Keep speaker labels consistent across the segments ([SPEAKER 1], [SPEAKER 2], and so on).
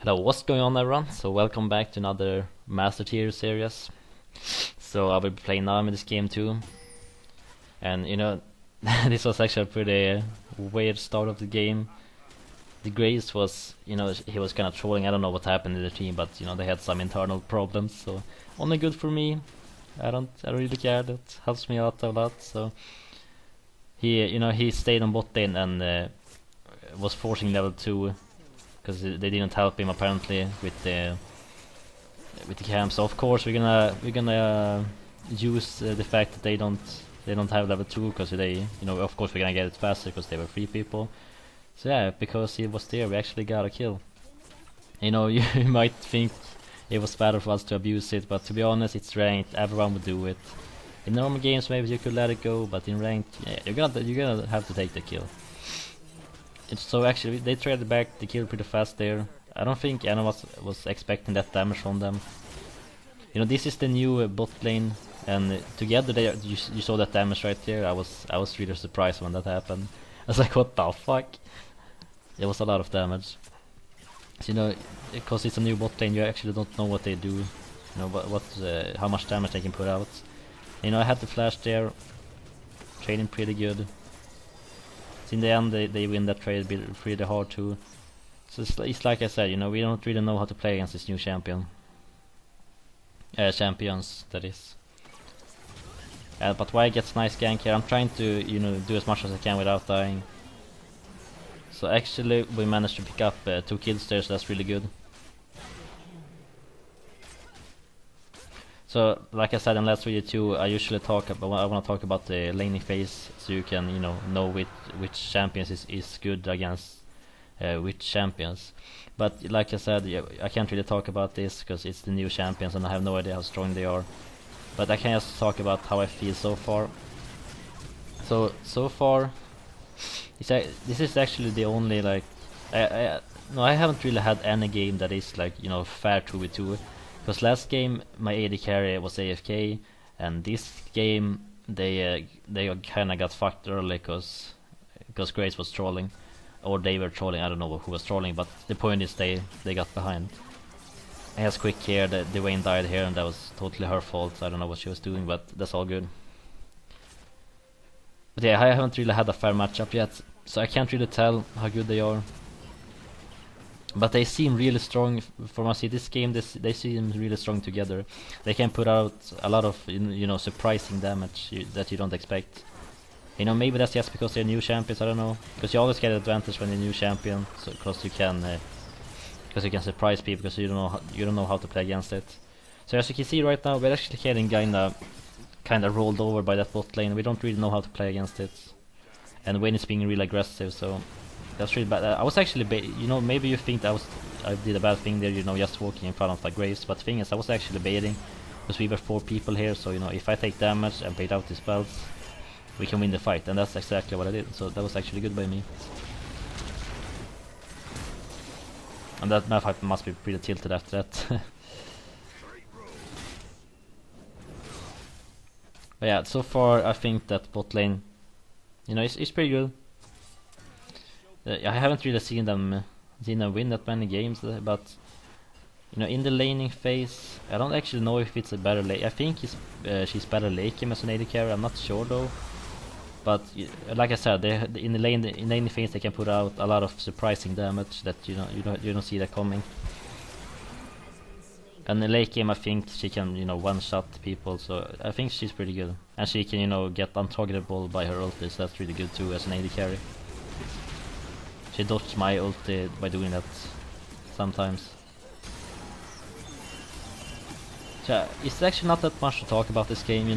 [SPEAKER 1] Hello, what's going on everyone? So welcome back to another Master Tier series. So I will be playing now in this game too. And this was actually a pretty weird start of the game. The Grace was, he was kind of trolling. I don't know what happened in the team, but they had some internal problems. So only good for me. I don't really care. That helps me out a lot. So he stayed on bot lane and was forcing level 2 because they didn't help him apparently with the camp. So of course we're gonna use the fact that they don't have level 2 because they of course we're gonna get it faster because they were 3 people. So yeah, because he was there we actually got a kill. You might think it was better for us to abuse it, but to be honest it's ranked, everyone would do it. In normal games maybe you could let it go, but in ranked, yeah, you're gonna have to take the kill. So actually they traded back the kill pretty fast there. I don't think anyone was expecting that damage from them. This is the new bot lane, and together you saw that damage right there. I was really surprised when that happened. I was like, what the fuck? It was a lot of damage. So, because it's a new bot lane, you actually don't know what they do. How much damage they can put out. I had the flash there, trading pretty good. So in the end they win that trade pretty hard too. So it's like I said, we don't really know how to play against this new champion. Champions, that is. But why gets nice gank here? I'm trying to do as much as I can without dying. So actually we managed to pick up 2 kills there, so that's really good. So like I said in last video too, I usually I want to talk about the laning phase, so you can know which champions is good against which champions. But like I said, yeah, I can't really talk about this because it's the new champions and I have no idea how strong they are. But I can just talk about how I feel so far. So far, this is actually the only I haven't really had any game that is fair 2v2. Because last game my AD carry was AFK, and this game they kinda got fucked early because Grace was trolling, or they were trolling. I don't know who was trolling, but the point is they got behind. I has quick here. The Vayne died here, and that was totally her fault. I don't know what she was doing, but that's all good. But yeah, I haven't really had a fair matchup yet, so I can't really tell how good they are. But they seem really strong. For us, this game, they seem really strong together. They can put out a lot of surprising damage that you don't expect. Maybe that's just because they're new champions. I don't know, because you always get an advantage when you're new champion, so because you can surprise people because you don't know how to play against it. So as you can see right now, we're actually getting kinda rolled over by that bot lane. We don't really know how to play against it, and Vayne is being really aggressive. So that's really bad. I was actually, maybe you think I did a bad thing there, just walking in front of the Graves. But the thing is, I was actually baiting, because we were 4 people here. So if I take damage and bait out the spells, we can win the fight, and that's exactly what I did. So that was actually good by me. And that map must be pretty tilted after that. But yeah, so far I think that bot lane, it's pretty good. I haven't really seen them win that many games, but in the laning phase, I don't actually know if it's a better lane. I think she's better late game as an AD carry. I'm not sure though. But like I said, in the laning phase they can put out a lot of surprising damage that you don't see that coming. And in the late game, I think she can one-shot people. So I think she's pretty good, and she can get untargetable by her ulti. So that's really good too as an AD carry. She dodged my ulti by doing that sometimes. So it's actually not that much to talk about this game,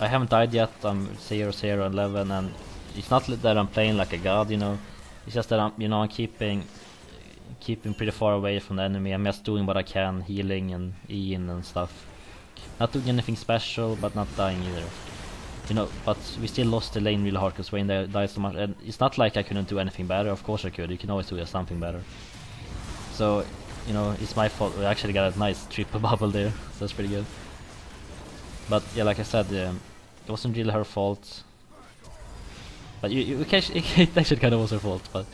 [SPEAKER 1] I haven't died yet. I'm 0-0-11, and it's not that I'm playing like a god, It's just that I'm keeping pretty far away from the enemy. I'm just doing what I can, healing and E-ing and stuff. Not doing anything special, but not dying either. But we still lost the lane really hard because Vayne died so much, and it's not like I couldn't do anything better. Of course I could. You can always do something better. So, it's my fault. We actually got a nice triple bubble there, so that's pretty good. But yeah, like I said, it wasn't really her fault. But it actually kind of was her fault. But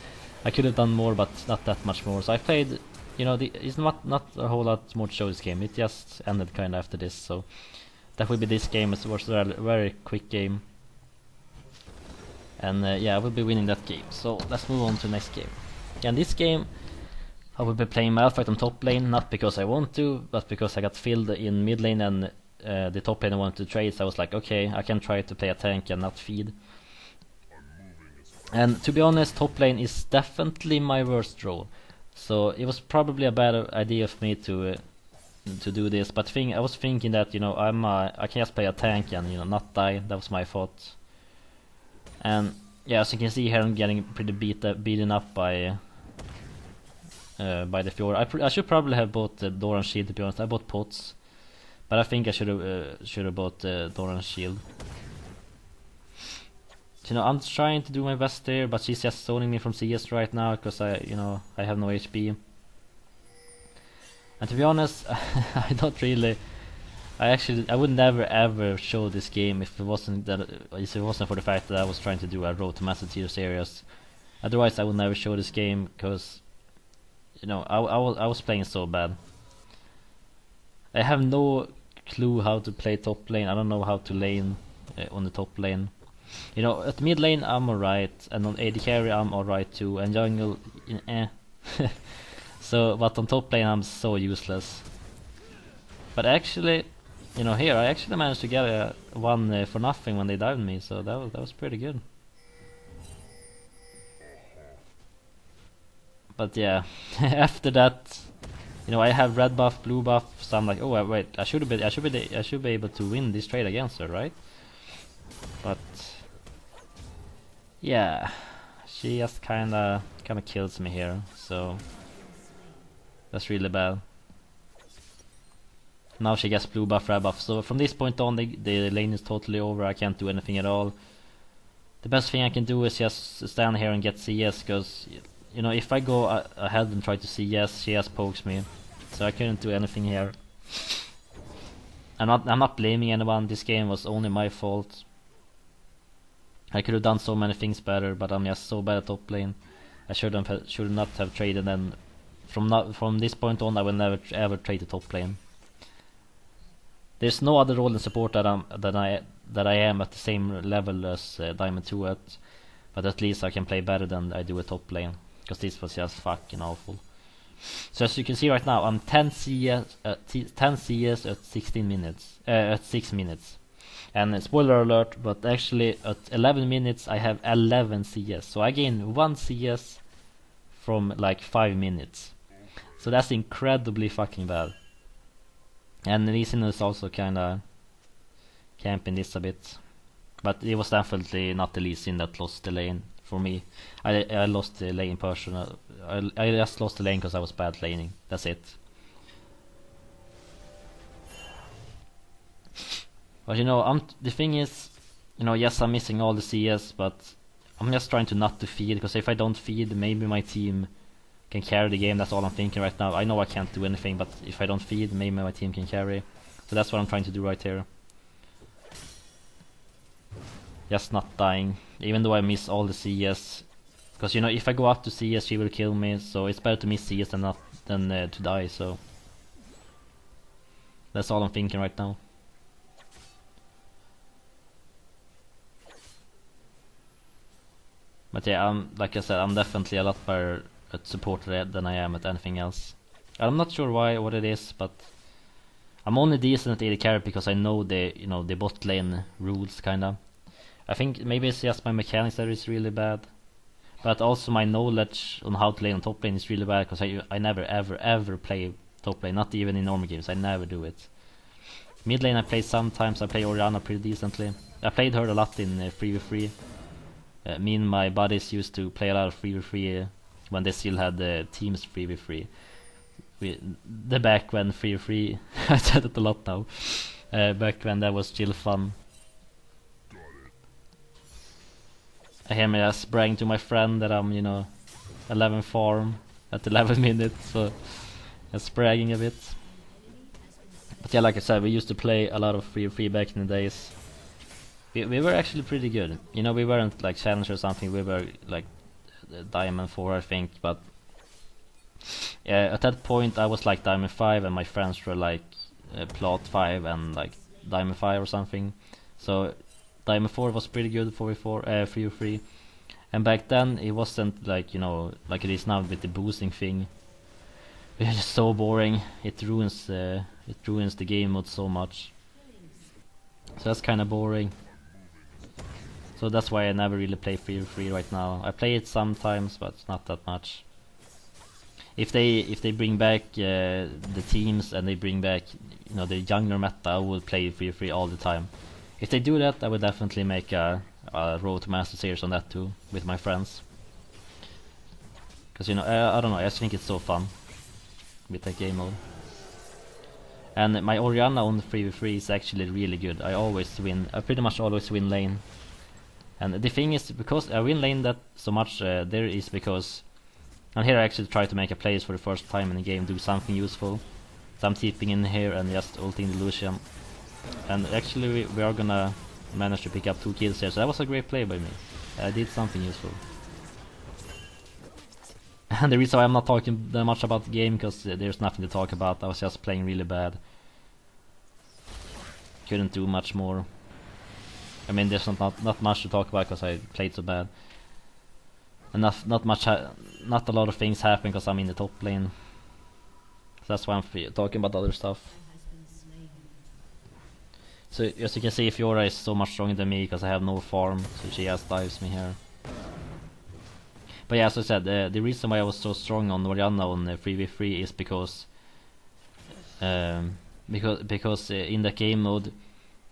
[SPEAKER 1] I could have done more, but not that much more. So I played, you know, it's not a whole lot more to show this game. It just ended kind of after this, so that will be this game. It was a very quick game. And yeah, I will be winning that game. So let's move on to the next game. And this game, I will be playing Malphite on top lane, not because I want to, but because I got filled in mid lane and the top lane I wanted to trade, so I was like, okay, I can try to play a tank and not feed. And to be honest, top lane is definitely my worst role. So it was probably a bad idea for me to do this, but I was thinking that, you know, I can just play a tank and, you know, not die. That was my thought. And yeah, as you can see here, I'm getting pretty beaten up by the Fiora. I should probably have bought Doran's shield, to be honest. I bought pots, but I think I should have bought Doran's shield. So, you know, I'm trying to do my best there, but she's just zoning me from CS right now because I have no HP. And to be honest, I don't really. I would never ever show this game if it wasn't for the fact that I was trying to do a Road to Master Tier series. Otherwise, I would never show this game because, you know, I was playing so bad. I have no clue how to play top lane. I don't know how to lane on the top lane. You know, at mid lane I'm alright, and on AD carry I'm alright too, and jungle, eh. So, but on top lane I'm so useless. But actually, you know, here I actually managed to get one for nothing when they dived me, so that was pretty good. But yeah, after that, you know, I have red buff, blue buff, so I'm like, oh wait, I should be able to win this trade against her, right? But yeah, she just kinda kills me here, so that's really bad. Now she gets blue buff, red buff, so from this point on the lane is totally over. I can't do anything at all. The best thing I can do is just stand here and get CS, because, you know, if I go ahead and try to CS, she just pokes me, so I couldn't do anything here. I'm not blaming anyone. This game was only my fault. I could have done so many things better, but I'm just so bad at top lane. I should not have traded, and from this point on I will never ever trade the top lane. There's no other role in support that I am at the same level as Diamond 2 at, but at least I can play better than I do at top lane, because this was just fucking awful. So as you can see right now, I'm 10 CS at 16 minutes, at 6 minutes. And spoiler alert, but actually at 11 minutes I have 11 CS. So I gain 1 CS from like 5 minutes. So that's incredibly fucking bad. And Lee Sin is also kinda camping this a bit. But it was definitely not the Lee Sin that lost the lane for me. I lost the lane personal. I just lost the lane because I was bad laning. That's it. But you know, the thing is, you know, yes, I'm missing all the CS, but I'm just trying to not to feed, because if I don't feed, maybe my team can carry the game. That's all I'm thinking right now. I know I can't do anything, but if I don't feed, maybe my team can carry. So that's what I'm trying to do right here. Just not dying, even though I miss all the CS. Because, you know, if I go up to CS, she will kill me, so it's better to miss CS than to die, so that's all I'm thinking right now. But yeah, like I said, I'm definitely a lot better at support than I am at anything else. I'm not sure what it is, but I'm only decent at AD carry because I know the bot lane rules kinda. I think maybe it's just my mechanics that is really bad, but also my knowledge on how to lane on top lane is really bad, because I never ever play top lane, not even in normal games. I never do it. Mid lane I play sometimes. I play Orianna pretty decently. I played her a lot in 3v3. Me and my buddies used to play a lot of 3v3 when they still had the teams 3v3. The back when 3v3, I said it a lot now. Back when that was still fun. I hear me just bragging to my friend that I'm, 11 farm at 11 minutes, so just bragging a bit. But yeah, like I said, we used to play a lot of 3v3 back in the days. We were actually pretty good. You know, we weren't like challenge or something. We were like Diamond 4 I think, but yeah, at that point I was like Diamond 5 and my friends were like Plat 5 and like Diamond 5 or something. So Diamond 4 was pretty good for 3v3. And back then it wasn't like, you know, like it is now with the boosting thing. It was just so boring. It ruins the game mode so much. So that's kind of boring. So that's why I never really play 3v3 right now. I play it sometimes, but not that much. If they bring back the teams and they bring back, you know, the jungler meta, I will play 3v3 all the time. If they do that, I would definitely make a Road to Master series on that too with my friends. Cause you know, I don't know, I just think it's so fun with that game mode. And my Orianna on 3v3 is actually really good. I always win. I pretty much always win lane. And the thing is, because I win lane that so much, there is because, and here I actually try to make a plays for the first time in the game, do something useful. So I'm TPing in here and just ulting the Lucian. And actually we are gonna manage to pick up 2 kills here, so that was a great play by me. I did something useful. And the reason why I'm not talking that much about the game, because there's nothing to talk about. I was just playing really bad. Couldn't do much more. I mean, there's not much to talk about because I played so bad. And not a lot of things happen because I'm in the top lane. So that's why I'm talking about other stuff. So as you can see, Fiora is so much stronger than me because I have no farm, so she just dives me here. But yeah, as I said, the reason why I was so strong on Orianna on 3v3 is because in the game mode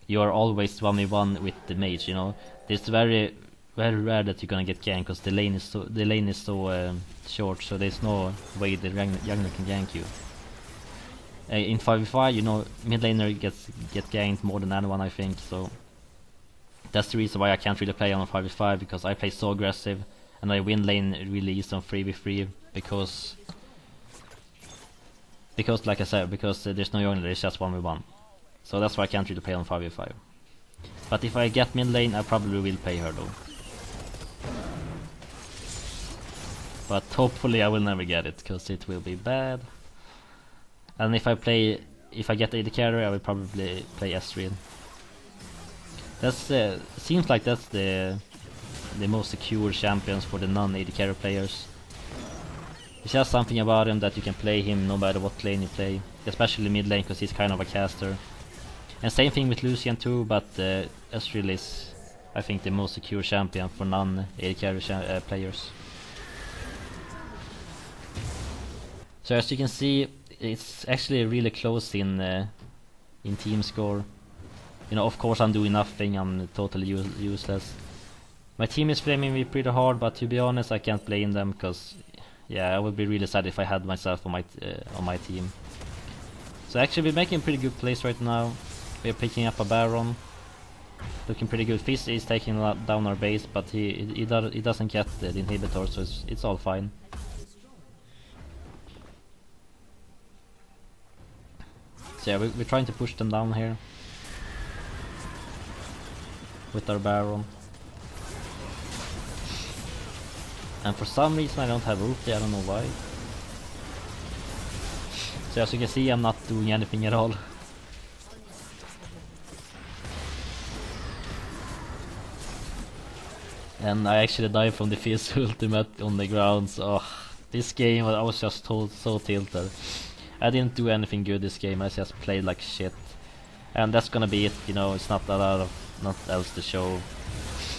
[SPEAKER 1] you are always 1v1 with the mage. You know, it's very rare that you're gonna get ganked because the lane is so short, so there's no way the jungler can gank you. In 5v5, you know, mid laner get ganked more than anyone, I think. So that's the reason why I can't really play on 5v5, because I play so aggressive. And I win lane really easy on 3v3 because like I said, because there's no jungler, it's just 1v1. So that's why I can't really play on 5v5. But if I get mid lane, I probably will play her though. But hopefully I will never get it, because it will be bad. And if I get AD carry, I will probably play Ezreal. That's seems like that's the most secure champions for the non-AD carry players. It's just something about him that you can play him no matter what lane you play, especially mid lane because he's kind of a caster. And same thing with Lucian too, but Ezreal is, I think, the most secure champion for non-AD carry players. So as you can see, it's actually really close in team score. You know, of course I'm doing nothing, I'm totally useless. My team is flaming me pretty hard, but to be honest, I can't blame them because, yeah, I would be really sad if I had myself on my team. So actually, we're making pretty good plays right now. We're picking up a Baron, looking pretty good. Fizz is taking down our base, but he doesn't get the inhibitor, so it's all fine. So yeah, we're trying to push them down here with our Baron. And for some reason I don't have ulti, I don't know why. So as you can see, I'm not doing anything at all. And I actually died from the Fizz ultimate on the ground, so this game I was just so tilted. I didn't do anything good this game, I just played like shit. And that's gonna be it, you know, it's not a lot of not else to show.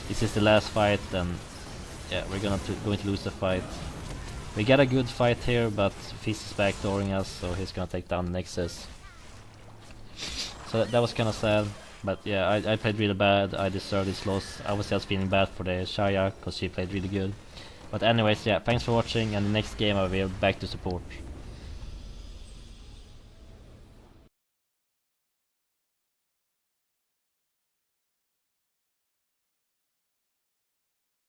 [SPEAKER 1] This is the last fight, and yeah, we're going to lose the fight. We get a good fight here, but Fizz is backdooring us, so he's gonna take down the Nexus. So that was kinda sad, but yeah, I played really bad, I deserved this loss. I was just feeling bad for the Xayah, because she played really good. But anyways, yeah, thanks for watching, and the next game I will be back to support.